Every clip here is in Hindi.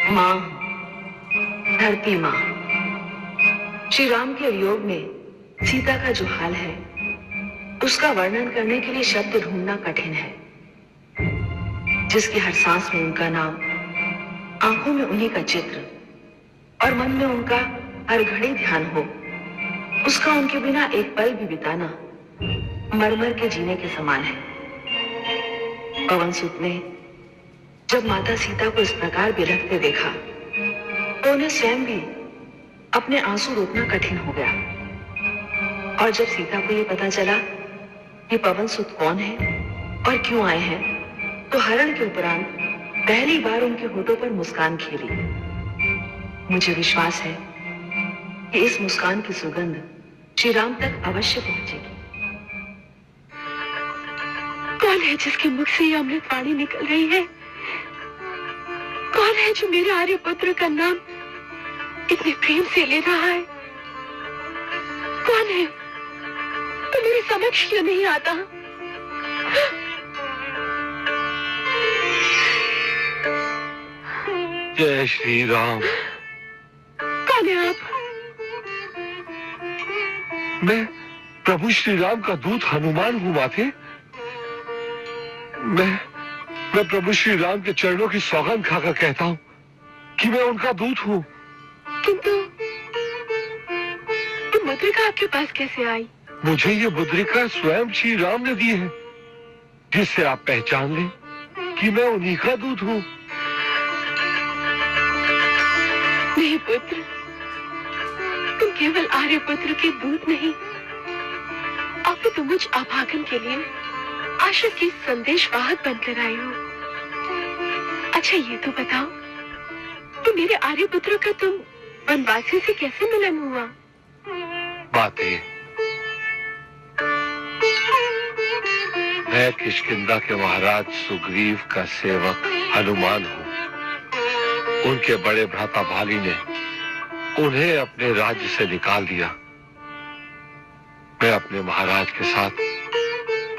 माँ, धरती माँ, श्री राम के वियोग में सीता का जो हाल है उसका वर्णन करने के लिए शब्द ढूंढना कठिन है। जिसकी हर सांस में उनका नाम, आंखों में उन्हीं का चित्र और मन में उनका हर घड़ी ध्यान हो, उसका उनके बिना एक पल भी बिताना मर के जीने के समान है। पवन सुत ने जब माता सीता को इस प्रकार बिलखते देखा तो उन्हें स्वयं भी अपने आंसू रोकना कठिन हो गया। और जब सीता को ये पता चला कि पवन सुत कौन है और क्यों आए हैं, तो हरण के उपरांत पहली बार उनके होठों पर मुस्कान खिली। मुझे विश्वास है कि इस मुस्कान की सुगंध श्री राम तक अवश्य पहुंचेगी। कौन है जिसके मुख से ये अमृत वाणी निकल रही है? कौन है जो मेरे आर्यपुत्र का नाम इतने प्रेम से ले रहा है? कौन है? तो मेरे समक्ष क्यों नहीं आता? जय श्री राम। कौन है आप? मैं प्रभु श्री राम का दूत हनुमान हूँ माते। मैं प्रभु श्री राम के चरणों की सौगंध खाकर कहता हूँ कि मैं उनका दूत हूँ। किंतु ये मुद्रिका आपके पास कैसे आई? मुझे ये मुद्रिका स्वयं श्री राम ने दी है, जिससे आप पहचान लें कि मैं उन्हीं का दूत हूँ। नहीं पुत्र, तुम केवल आर्यपुत्र के दूत नहीं, अभी तुम मुझ अभागन के लिए आशा की संदेश वाहक बनकर आए हो। अच्छा ये तो बताओ कि मेरे आर्यपुत्र का तुम वनवासी से कैसे मिलन हुआ? बातें, मैं किष्किंधा के महाराज सुग्रीव का सेवक हनुमान हूँ। उनके बड़े भ्राता भाली ने उन्हें अपने राज्य से निकाल दिया। मैं अपने महाराज के साथ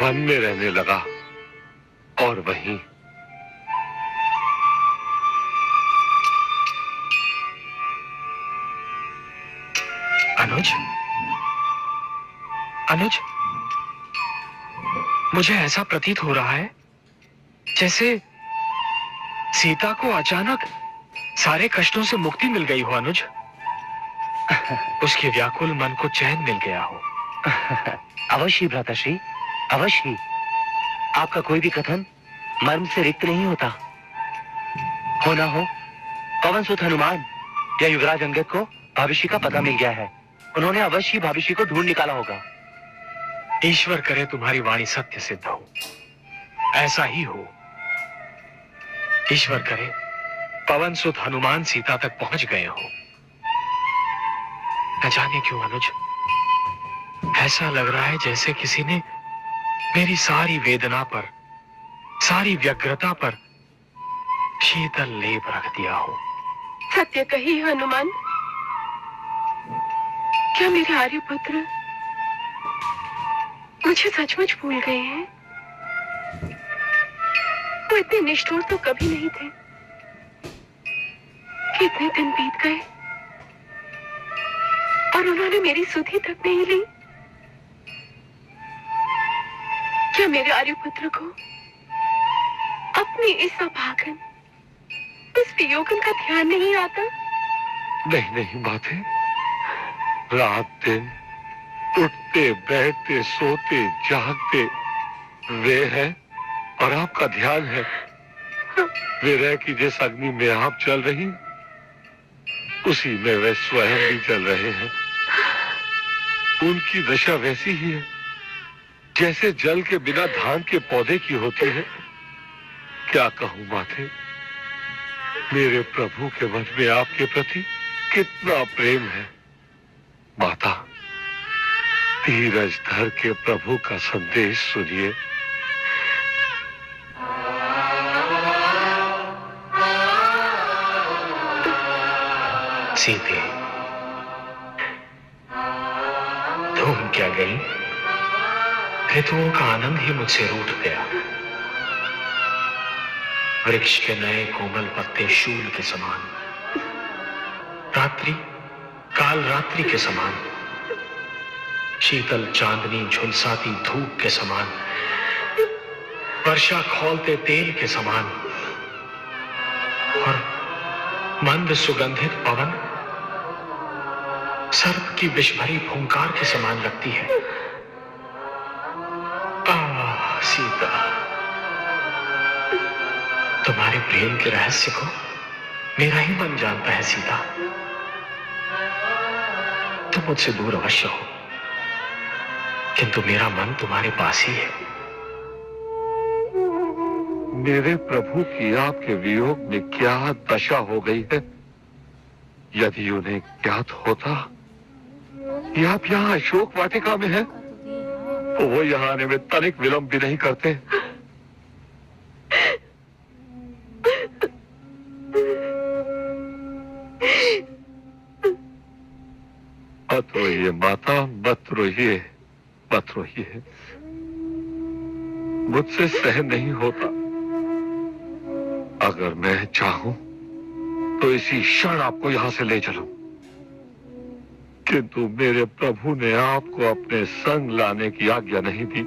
वन में रहने लगा और वहीं अनुज, अनुज, मुझे ऐसा प्रतीत हो रहा है जैसे सीता को अचानक सारे कष्टों से मुक्ति मिल गई हो। अनुज, उसके व्याकुल मन को चैन मिल गया हो। अवश्य भ्राताश्री, अवश्य। आपका कोई भी कथन मर्म से रिक्त नहीं होता। हो ना हो पवन सुत हनुमान या युवराज अंगद को भविष्य का पता मिल गया है। उन्होंने अवश्य भविष्य को ढूंढ निकाला होगा। ईश्वर करे तुम्हारी वाणी सत्य सिद्ध हो, ऐसा ही हो। ईश्वर करे पवन सुत हनुमान सीता तक पहुंच गए हो। न जाने क्यों अनुज, ऐसा लग रहा है जैसे किसी ने मेरी सारी वेदना पर, सारी व्यग्रता पर शीतल लेप रख दिया हो। सत्य कही हनुमान, क्या मेरे आर्यपुत्र मुझे सचमुच भूल गए हैं? वो इतने निष्ठुर तो कभी नहीं थे। कितने दिन बीत गए और उन्होंने मेरी सुधि तक नहीं ली। क्या मेरे आर्यपुत्र को अपनी इस अभागन, इस वियोगन का ध्यान नहीं आता? नहीं नहीं बातें, रात दिन उठते बैठते सोते जागते वे हैं और आपका ध्यान है। वे रह की जिस अग्नि में आप चल रही, उसी में वे स्वयं भी चल रहे हैं। उनकी दशा वैसी ही है जैसे जल के बिना धान के पौधे की होती है। क्या कहूं माते, मेरे प्रभु के मन में आपके प्रति कितना प्रेम है। माता, धीरज धर के प्रभु का संदेश सुनिए। सीते, धूम क्या गई, ऋतुओं का आनंद ही मुझसे रूठ गया। वृक्ष के नए कोमल पत्ते शूल के समान, रात्रि काल रात्रि के समान, शीतल चांदनी झुलसाती धूप के समान, वर्षा खौलते तेल के समान, और मंद सुगंधित पवन सर्प की विष भरी फुंकार के समान लगती है। आह सीता, तुम्हारे प्रेम के रहस्य को मेरा ही मन जानता है सीता। तुम मुझसे दूर अवश्य हो, किंतु मेरा मन तुम्हारे पास ही है। मेरे प्रभु की आपके वियोग में क्या दशा हो गई है। यदि उन्हें ज्ञात होता कि आप यहाँ अशोक वाटिका में हैं, तो वो यहाँ आने में तनिक विलंब भी नहीं करते। मत रोइए माता, मत रोइए, मत रोइए। मुझसे सहन नहीं होता। अगर मैं चाहूं तो इसी क्षण आपको यहां से ले चलूं, किंतु मेरे प्रभु ने आपको अपने संग लाने की आज्ञा नहीं दी,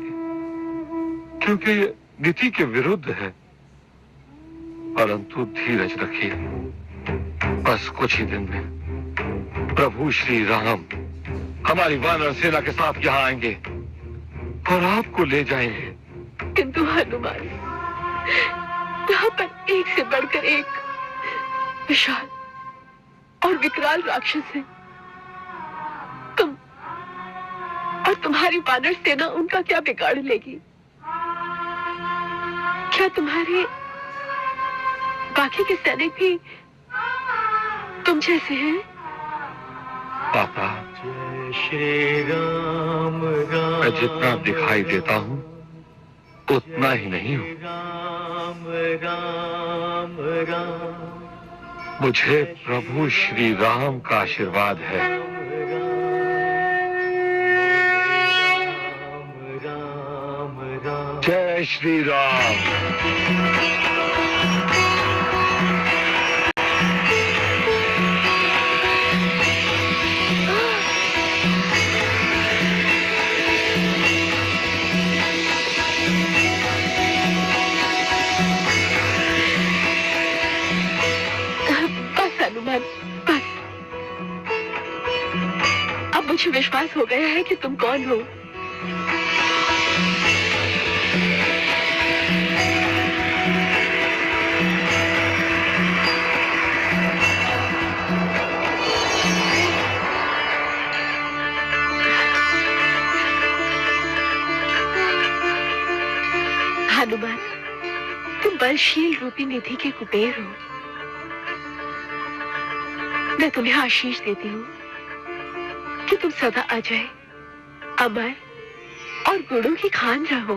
क्योंकि ये नीति के विरुद्ध है। परंतु धीरज रखिए, बस कुछ ही दिन में प्रभु श्री राम हमारी वानर सेना के साथ यहाँ आएंगे और आपको ले जाएंगे। किंतु हनुमान, यहाँ पर एक से बढ़कर एक विशाल और विकराल राक्षस है। तुम और तुम्हारी वानर सेना उनका क्या बिगाड़ लेगी? क्या तुम्हारे बाकी के सैनिक भी तुम जैसे हैं? पापा, श्री राम मैं जितना दिखाई देता हूँ उतना ही नहीं हूँ। राम राम राम, मुझे प्रभु श्री राम का आशीर्वाद है। राम राम, जय श्री राम। बस, अब मुझे विश्वास हो गया है कि तुम कौन हो। हनुमान, तुम बलशील रूपी निधि के कुबेर हो। मैं तुम्हें आशीष देती हूँ कि तुम सदा अजय, अमर और गुणों की खान रहो।